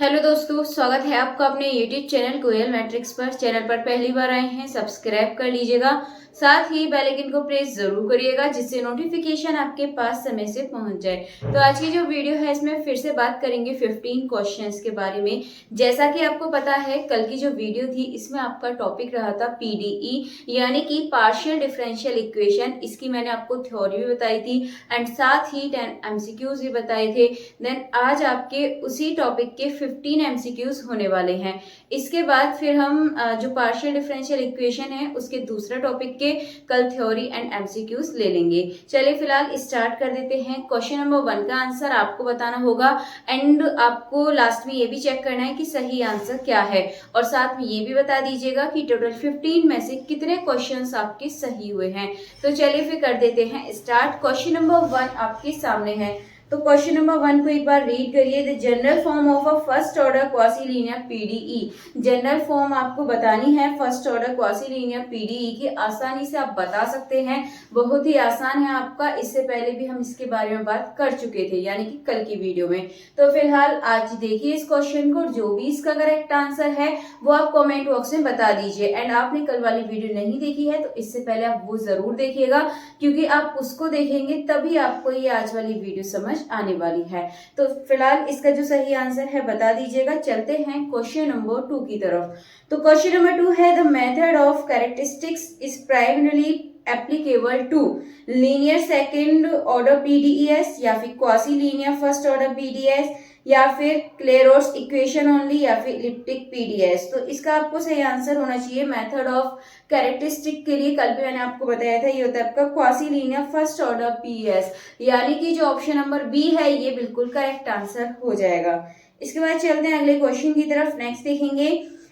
Hello दोस्तों, स्वागत है आपका अपने यूट्यूब चैनल कोयल मैट्रिक्स पर। चैनल पर पहली बार आए हैं, सब्सक्राइब कर लीजिएगा। साथ ही बेल आइकन को प्रेस जरूर करिएगा जिससे नोटिफिकेशन आपके पास समय से पहुंच जाए। तो आज की जो वीडियो है इसमें फिर से बात करेंगे 15 क्वेश्चंस के बारे में। जैसा कि आपको पता है, कल की जो वीडियो थी इसमें आपका टॉपिक रहा था पीडीई यानी कि पार्शियल डिफरेंशियल इक्वेशन। इसकी मैंने आपको थ्योरी भी बताई थी एंड साथ ही 10 एमसीक्यूज भी बताए थे। देन आज आपके उसी टॉपिक के 15 एमसीक्यूज होने वाले हैं। इसके बाद फिर हम जो पार्शियल डिफरेंशियल इक्वेशन है उसके दूसरा टॉपिक के कल थ्योरी एंड एमसीक्यूज ले लेंगे। चलिए फिलहाल स्टार्ट कर देते हैं। क्वेश्चन नंबर 1 का आंसर आपको बताना होगा एंड आपको लास्ट में ये भी चेक करना है कि सही आंसर क्या है, और साथ में ये भी बता दीजिएगा कि टोटल 15 में से कितने क्वेश्चंस आपके सही हुए हैं। तो चलिए फिर कर देते हैं स्टार्ट। क्वेश्चन नंबर 1 आपके सामने है, तो क्वेश्चन नंबर 1 को एक बार रीड करिए। The general form of a first order quasi linear PDE. General form आपको बतानी है first order quasi linear PDE की। आसानी से आप बता सकते हैं, बहुत ही आसान है आपका। इससे पहले भी हम इसके बारे में बात कर चुके थे यानी कि कल की वीडियो में। तो फिलहाल आज देखिए इस क्वेश्चन को, जो भी इसका करेक्ट आंसर है वो आप कॉमेंट बॉक्स में बता दीजिए। एंड आपने कल वाली वीडियो नहीं देखी है तो इससे पहले आप वो जरूर देखिएगा, क्योंकि आप उसको देखेंगे तभी आपको ये आज वाली वीडियो समझ आने वाली है। तो फिलहाल इसका जो सही आंसर है बता दीजिएगा। चलते हैं क्वेश्चन नंबर 2 की तरफ। तो क्वेश्चन नंबर 2 है, the method of characteristics is primarily applicable to linear second order PDEs या फिर quasi linear first order PDEs या फिर क्लेरोस इक्वेशन ओनली या फिर इलिप्टिक पीडीएस। तो इसका आपको सही आंसर होना चाहिए मेथड ऑफ कैरेक्टरिस्टिक के लिए। कल भी मैंने आपको बताया था, ये होता है आपका quasi linear first order PDS, यानी कि जो ऑप्शन नंबर बी है ये बिल्कुल करेक्ट आंसर हो जाएगा। इसके बाद चलते हैं अगले क्वेश्चन की तरफ। नेक्स्ट देखेंगे,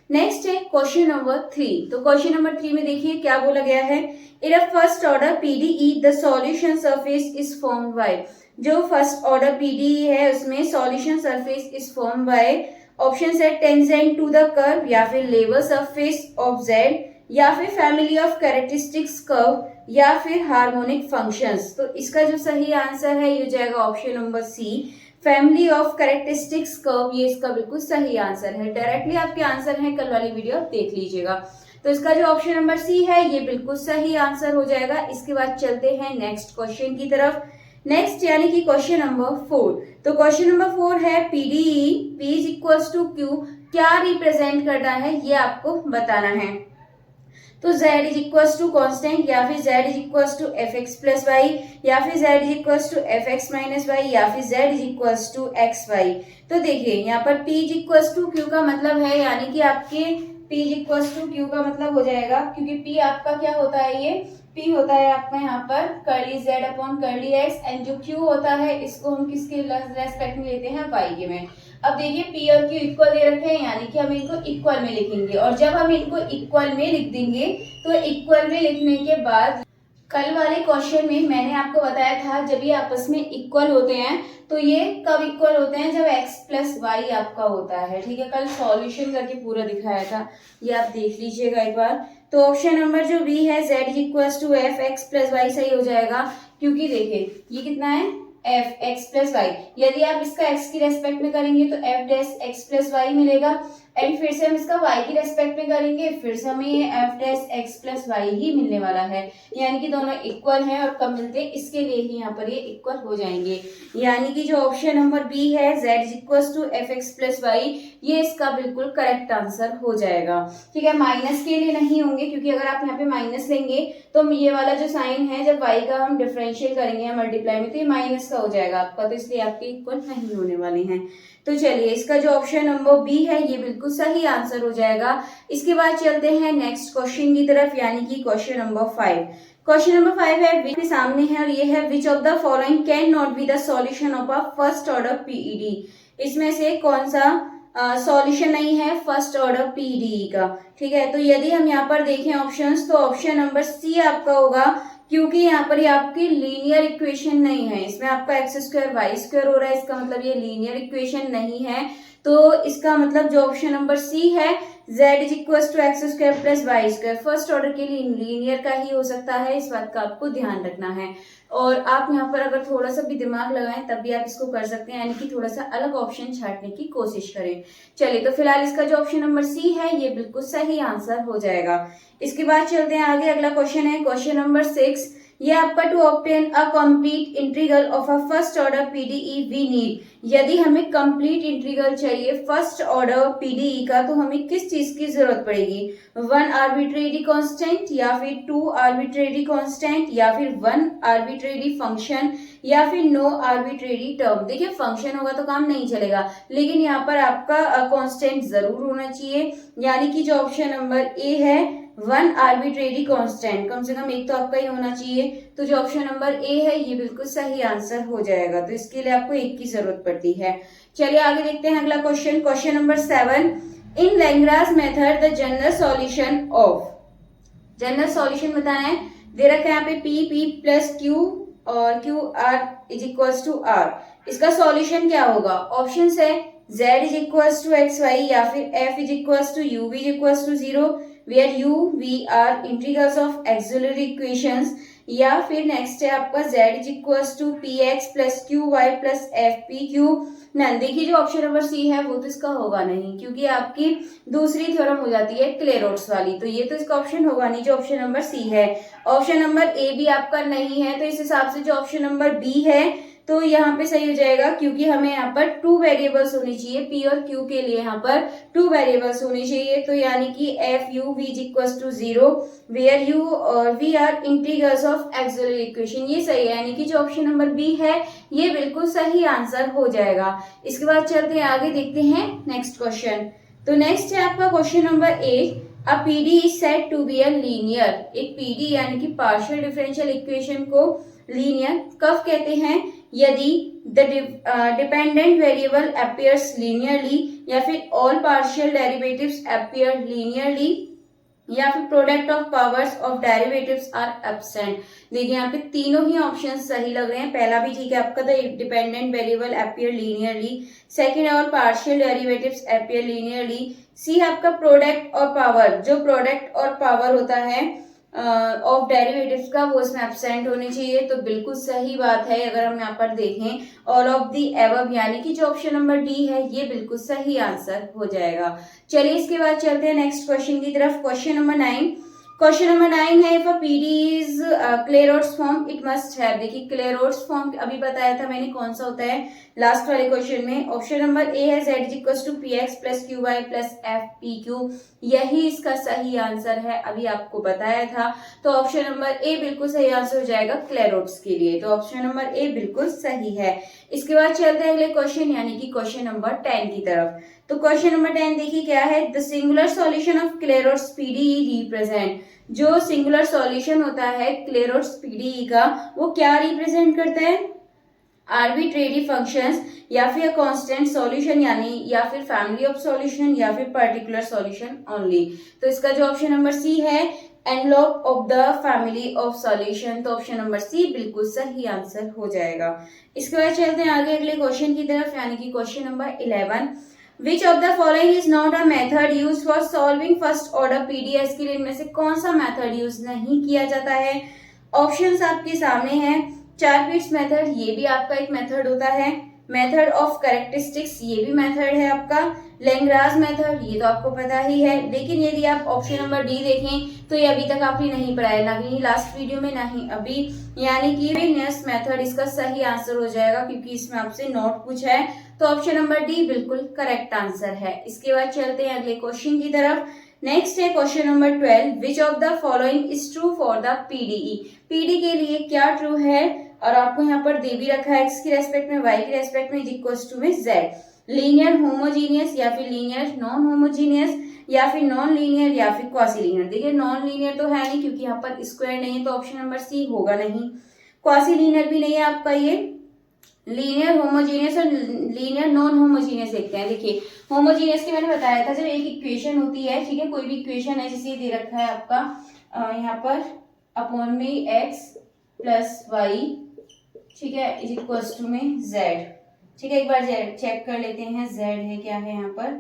नेक्स्ट है क्वेश्चन नंबर 3। तो क्वेश्चन नंबर 3 में देखिए क्या बोला गया है। In a first order PDE the solution surface is formed by. जो फर्स्ट ऑर्डर पीडीई है उसमें solution surface is formed by option है टेंजेंट टू द कर्व या फिर लेवल सरफेस ऑफ जेड या फिर फैमिली ऑफ कैरेक्टरिस्टिक्स कर्व या फिर हार्मोनिक फंक्शंस। तो इसका जो सही आंसर है ये हो जाएगा option number C, family of characteristics curve. ये इसका बिल्कुल सही आंसर है। डायरेक्टली आपके आंसर है, कल वाली वीडियो आप देख लीजिएगा। तो इसका जो ऑप्शन नंबर सी है ये बिल्कुल सही आंसर हो जाएगा। इसके बाद चलते हैं नेक्स्ट क्वेश्चन की तरफ। नेक्स्ट यानी कि क्वेश्चन नंबर 4। तो क्वेश्चन नंबर 4 है PDE P is equal to Q क्या रिप्रेजेंट करता है ये आपको बताना है। तो z is equal to constant या फिर z is equal to F X plus Y या फिर z is equal to F X minus Y या फिर z is equal to X Y. तो देखिए यहाँ पर p is equal to Q का मतलब है, यानी कि आपके p is equal to Q का मतलब हो जाएगा, क्योंकि p आपका क्या होता है, ये p होता है आपका यहाँ पर curly z upon curly x and जो q होता है इसको हम किसके रेस्पेक्ट में लेते हैं, y के में। अब देखिए p और q इक्वल दे रखे हैं, यानी कि हम इनको इक्वल में लिखेंगे, और जब हम इनको इक्वल में लिख देंगे तो इक्वल में लिखने के बाद कल वाले क्वेश्चन में मैंने आपको बताया था जब ये आपस में इक्वल होते हैं तो ये कब इक्वल होते हैं, जब x प्लस वाई आपका होता है। ठीक है, कल सॉल्यूशन करके पूरा दिखाया था, ये आप देख लीजिएगा एक बार। तो ऑप्शन नंबर जो बी है z is equal to F X plus Y सही हो जाएगा, क्योंकि देखिए ये कितना है एफ एक्स प्लस वाई। यदि आप इसका x की रेस्पेक्ट में करेंगे तो F dash X plus Y मिलेगा, एंड फिर से हम इसका y की रेस्पेक्ट में करेंगे फिर से हमें ये F dash X plus why he मिलने वाला है, यानी कि दोनों इक्वल हैं और कब मिलते हैं इसके लिए ही यहाँ पर ये इक्वल हो जाएंगे। यानी कि जो ऑप्शन नंबर बी है z is equal to F X plus Y, ये इसका बिल्कुल करेक्ट आंसर हो जाएगा। ठीक है, माइनस के लिए नहीं होंगे, क्योंकि अगर आप यहाँ पे माइनस लेंगे तो ये वाला जो साइन है जब y का हम डिफरेंशियल करेंगे मल्टीप्लाई में तो ये माइनस का हो जाएगा आपका, तो इसलिए आपके इक्वल नहीं होने वाले हैं। तो चलिए इसका जो ऑप्शन नंबर बी है ये बिल्कुल सही आंसर हो जाएगा। इसके बाद चलते हैं नेक्स्ट क्वेश्चन की तरफ, यानी कि क्वेश्चन नंबर 5। क्वेश्चन नंबर 5 है विच सामने है और ये है which of the following can not be the solution of a first order PED. इसमें से कौन सा सॉल्यूशन नहीं है फर्स्ट ऑर्डर पीडीई का। ठीक है, तो यदि हम यहाँ पर देखें ऑप्शंस तो ऑप्शन नंबर सी आपका होगा, क्योंकि यहाँ पर ये आपकी लीनियर इक्वेशन नहीं है, इसमें आपका एक्स स्क्वायर वाई स्क्वायर हो रहा है, इसका मतलब ये लीनियर इक्वेशन नहीं है। तो इसका मतलब जो ऑप्शन नंबर सी है z is equal to X square plus Y square. First order के लिए लीनियर का ही हो सकता है, इस बात का आपको ध्यान रखना है। और आप यहाँ पर अगर थोड़ा सा भी दिमाग लगाएं तब भी आप इसको कर सकते हैं, यानी कि थोड़ा सा अलग ऑप्शन छांटने की कोशिश करें। चलिए, तो फिलहाल इसका जो ऑप्शन नंबर सी है ये बिल्कुल सही आंसर हो जाएगा। इसके बाद चलते हैं आगे। अगला क्वेश्चन है क्वेश्चन नंबर 6। ये आपका to obtain a complete integral of a first order PDE we need. यदि हमें कंप्लीट इंटीग्रल चाहिए फर्स्ट ऑर्डर पीडीई का, तो हमें किस चीज की जरूरत पड़ेगी? 1 आर्बिट्रेरी कांस्टेंट, या फिर 2 आर्बिट्रेरी कांस्टेंट, या फिर 1 आर्बिट्रेरी फंक्शन, या फिर नो आर्बिट्रेरी टर्म। देखिए, फंक्शन होगा तो काम नहीं चलेगा, लेकिन यहाँ पर आपका कांस्टेंट जरूर होना चाहिए, यानी कि जो ऑप्शन नंबर ए है 1 आर्बिट्रेरी कांस्टेंट, कम से कम एक तो आपका ही होना चाहिए। तो जो ऑप्शन नंबर ए है ये बिल्कुल सही आंसर हो जाएगा। तो इसके लिए आपको एक की जरूरत पड़ती है। चलिए आगे देखते हैं अगला question, question number 7। In Lagrange method the general solution of, general solution बताना है। दे रखा है यहाँ पे पी प्लस क्यू और Q R is equal to R. इसका सॉल्यूशन क्या होगा? ऑप्शन है z is equal to X Y, या फिर f is equal to U V is equal to 0, where u v are integrals of auxiliary equations, या फिर next है आपका z is equal to P X plus Q Y plus F P Q none. देखिए, जो option number C है वो तो इसका होगा नहीं, क्योंकि आपकी दूसरी थ्योरम हो जाती है क्लेरोट्स वाली, तो ये तो इसका ऑप्शन होगा नहीं जो ऑप्शन नंबर सी है। ऑप्शन नंबर ए भी आपका नहीं है, तो इस हिसाब से जो ऑप्शन नंबर बी है तो यहाँ पे सही हो जाएगा, क्योंकि हमें यहाँ पर 2 वेरिएबल्स होनी चाहिए, पी और क्यू के लिए यहाँ पर 2 वेरिएबल्स होनी चाहिए। तो यानी कि F U V is equal to 0, where U और V are integrals of auxiliary equation. ये सही है, यानी कि जो ऑप्शन नंबर बी है ये बिल्कुल सही आंसर हो जाएगा। इसके बाद चलते हैं आगे, देखते हैं नेक्स्ट क्वेश्चन। तो नेक्स्ट है आपका question number 8। A PD is said to be a linear. एक पीडी यानी कि पार्शियल डिफरेंशियल इक्वेशन को लीनियर कब कहते हैं? यदि the dependent variable appears linearly, या फिर all partial derivatives appear linearly, या फिर product of powers of derivatives are absent. देखिए, यहाँ पे तीनों ही ऑप्शन सही लग रहे हैं। पहला भी ठीक है आपका, the dependent variable appear linearly, second और पार्शियल डेरिवेटिव्स अपीयर लीनियरली, सी आपका प्रोडक्ट और पावर, जो प्रोडक्ट और पावर होता है ऑफ डेरिवेटिव्स का वो इसमें एब्सेंट होनी चाहिए। तो बिल्कुल सही बात है। अगर हम यहाँ पर देखें ऑल ऑफ दी एबव, यानी कि जो ऑप्शन नंबर डी है ये बिल्कुल सही आंसर हो जाएगा। चलिए इसके बाद चलते हैं नेक्स्ट क्वेश्चन की तरफ, क्वेश्चन नंबर 9। क्वेश्चन नंबर 9 है, if a PD is Clairaut's form it must have. देखिए, क्लेरोट्स फॉर्म अभी बताया था मैंने कौन सा होता है लास्ट वाले क्वेश्चन में। ऑप्शन नंबर ए है z is equal to P X plus Q Y plus F P Q, यही इसका सही आंसर है, अभी आपको बताया था। तो ऑप्शन नंबर ए बिल्कुल सही आंसर हो जाएगा क्लेरोट्स के लिए। तो ऑप्शन नंबर ए बिल्कुल सही है। इसके बाद चलते हैं अगले क्वेश्चन यानी कि क्वेश्चन नंबर 10 की तरफ। तो क्वेश्चन नंबर 10 देखिए क्या है, the singular solution of Clairaut's PDE represent. जो सिंगुलर सॉल्यूशन होता है क्लेरोट्स पीडीई का वो क्या रिप्रेजेंट करता है? आर्बिट्रेरी फंक्शंस, या फिर कांस्टेंट सॉल्यूशन, यानी या फिर फैमिली ऑफ सॉल्यूशन, या फिर पर्टिकुलर सॉल्यूशन ओनली। तो इसका जो ऑप्शन नंबर सी है envelope of the family of solution, तो ऑप्शन नंबर सी बिल्कुल सही आंसर हो जाएगा। इसके बाद चलते हैं आगे अगले क्वेश्चन की तरफ यानी कि question number 11। Which of the following is not a method used for solving first order PDS? के लिए इनमें से कौन सा मेथड यूज नहीं किया जाता है? ऑप्शंस आपके सामने हैं। चारपीट्स मेथड, ये भी आपका एक मेथड होता है। मेथड ऑफ कैरेक्टरिस्टिक्स, ये भी मेथड है आपका। लैग्रांज मेथड, ये तो आपको पता ही है। लेकिन यदि आप ऑप्शन नंबर डी देखें तो ये अभी तक आपने नहीं पढ़ाया, ना ही लास्ट वीडियो में ना ही अभी, यानी कि फ्रीनेस मेथड इसका सही आंसर हो जाएगा, क्योंकि इसमें आपसे नोट पूछा है। तो ऑप्शन नंबर डी बिल्कुल करेक्ट आंसर है। इसके बाद चलते हैं अगले क्वेश्चन की तरफ। नेक्स्ट है question number 12। Which of the following is true for the PDE? PD के लिए क्या ट्रू है? और आपको यहाँ पर दे भी रखा है एक्स की रेस्पेक्ट में, वाई की रेस्पेक्ट में, इज इक्वल्स टू में जेड। लीनियर होमोजीनियस, या फिर लीनियर नॉन होमोजीनियस, या फिर नॉन लीनियर, या फिर क्वासी लीनियर। देखिए, नॉन लीनियर तो है नहीं क्योंकि यहाँ पर स्क्वायर नहीं है, तो ऑप्शन नंबर सी होगा नहीं। क्वासी लीनियर भी नहीं है आपका ये। लीनियर होमोजीनियस और लीनियर नॉन होमोजीनियस देखते हैं। देखिए, होमोजीनियस की मैंने बताया था, जब एक इक्वेशन होती है, ठीक है, कोई भी इक्वेशन है जैसे दे रखा है आपका यहाँ पर अपॉन में एक्स प्लस वाई, ठीक है, इज इक्वल्स टू में जेड। ठीक है, एक बार जेड चेक कर लेते हैं, जेड है क्या है यहाँ पर,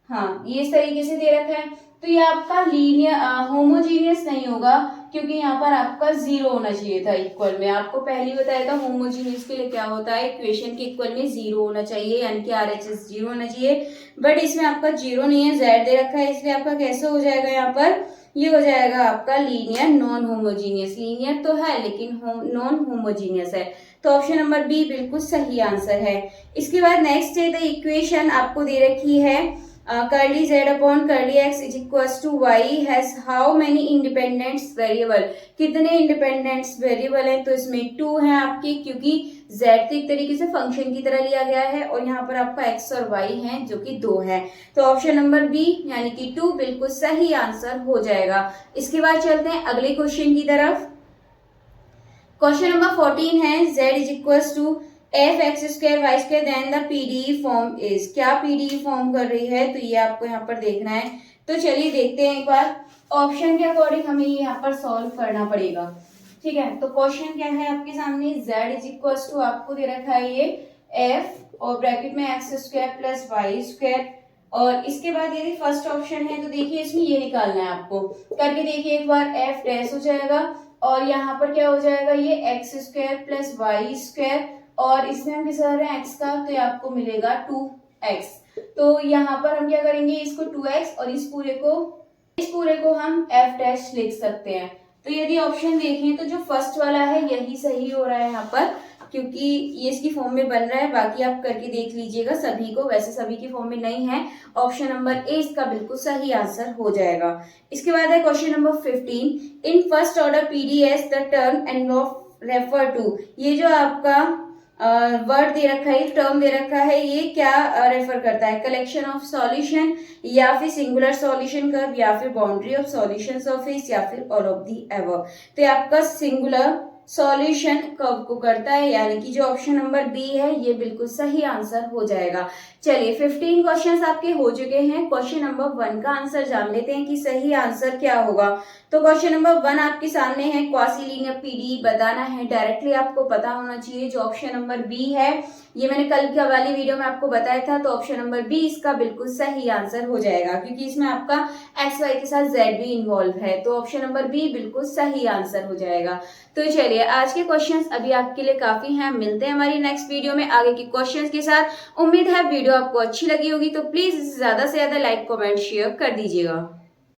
हाँ, ये इस तरीके से दे रखा है, तो ये आपका लीनियर होमोजीनियस नहीं होगा, क्योंकि यहाँ पर आपका जीरो होना चाहिए था इक्वल में। आपको पहले ही बताया था होमोजीनियस के लिए क्या होता है, इक्वेशन के इक्वल में जीरो होना चाहिए, यानी कि RHS जीरो होना चाहिए, बट इसमें आपका जीरो नहीं है, Z दे रखा है, इसलिए आपका कैसे हो जाएगा, यहाँ पर ये हो जाएगा आपका लीनियर नॉन होमोजीनियस। लीनियर तो है लेकिन नॉन होमोजीनियस है, तो ऑप्शन नंबर बी बिल्कुल सही आंसर है। इसके बाद नेक्स्ट है द इक्वेशन आपको दे रखी है curly z upon curly x is equals to y has how many independent variable, कितने इंडिपेंडेंट वेरिएबल हैं, तो इसमें 2 हैं आपके, क्योंकि z तो एक तरीके से फंक्शन की तरह लिया गया है और यहाँ पर आपका x और y हैं जो कि 2 हैं, तो ऑप्शन नंबर बी यानी कि 2 बिल्कुल सही आंसर हो जाएगा। इसके बाद चलते हैं अगले क्वेश्चन की तरफ। क्वेश्चन नंबर 14 है z is equals to F X square Y square then the PDE form is, क्या पीडीई फॉर्म कर रही है, तो ये आपको यहाँ पर देखना है। तो चलिए देखते हैं एक बार, ऑप्शन के अकॉर्डिंग हमें ये यहाँ पर सॉल्व करना पड़ेगा, ठीक है। तो क्वेश्चन क्या है आपके सामने, z इज इक्वल्स टू आपको दे रखा है ये f और ब्रैकेट में X square plus Y square, और इसके बाद यदि फर्स्ट ऑप्शन है तो देखिए इसमें ये निकालना है आपको, करके देखिए एक बार, f डैश हो जाएगा और यहाँ पर क्या हो जाएगा, ये X square plus Y square, और इसमें हम किस रहे हैं x का, तो ये आपको मिलेगा 2x। तो यहाँ पर हम क्या करेंगे, इसको 2x और इस पूरे को हम f डैश लिख सकते हैं। तो यदि ऑप्शन देखें तो जो फर्स्ट वाला है यही सही हो रहा है यहाँ पर, क्योंकि ये इसकी फॉर्म में बन रहा है, बाकी आप करके देख लीजिएगा सभी को, वैसे सभी की फॉर्म में नहीं है। ऑप्शन नंबर ए इसका बिल्कुल सही आंसर हो जाएगा। इसके बाद है question number 15, in first order PDEs the term and refer to, ये जो आपका वर्ड दे रखा है, टर्म दे रखा है, ये क्या रेफर करता है, कलेक्शन ऑफ सॉल्यूशन या फिर सिंगुलर सॉल्यूशन कर्व या फिर बाउंड्री ऑफ सॉल्यूशन सरफेस या फिर ऑल ऑफ दी एबव। तो ये आपका सिंगुलर सॉल्यूशन कर्व को करता है, यानी कि जो ऑप्शन नंबर बी है ये बिल्कुल सही आंसर हो जाएगा। चलिए 15 क्वेश्चंस आपके हो चुके हैं, क्वेश्चन नंबर 1 का आंसर जान लेते हैं कि सही आंसर क्या होगा। तो क्वेश्चन नंबर 1 आपके सामने है, क्वासी लीनियर पीडीई बताना है, डायरेक्टली आपको पता होना चाहिए। जो ऑप्शन नंबर बी है ये मैंने कल की वाली वीडियो में आपको बताया था, तो ऑप्शन नंबर बी इसका बिल्कुल सही आंसर हो जाएगा, क्योंकि इसमें आपका एक्स वाई के साथ जेड भी इन्वॉल्व है, तो ऑप्शन नंबर बी बिल्कुल सही आंसर हो जाएगा। तो चलिए आज के क्वेश्चंस अभी आपके लिए काफी हैं, मिलते हैं हमारी नेक्स्ट वीडियो में आगे के क्वेश्चंस के साथ। उम्मीद है वीडियो आपको अच्छी लगी होगी, तो प्लीज ज्यादा से ज्यादा लाइक कमेंट शेयर कर दीजिएगा।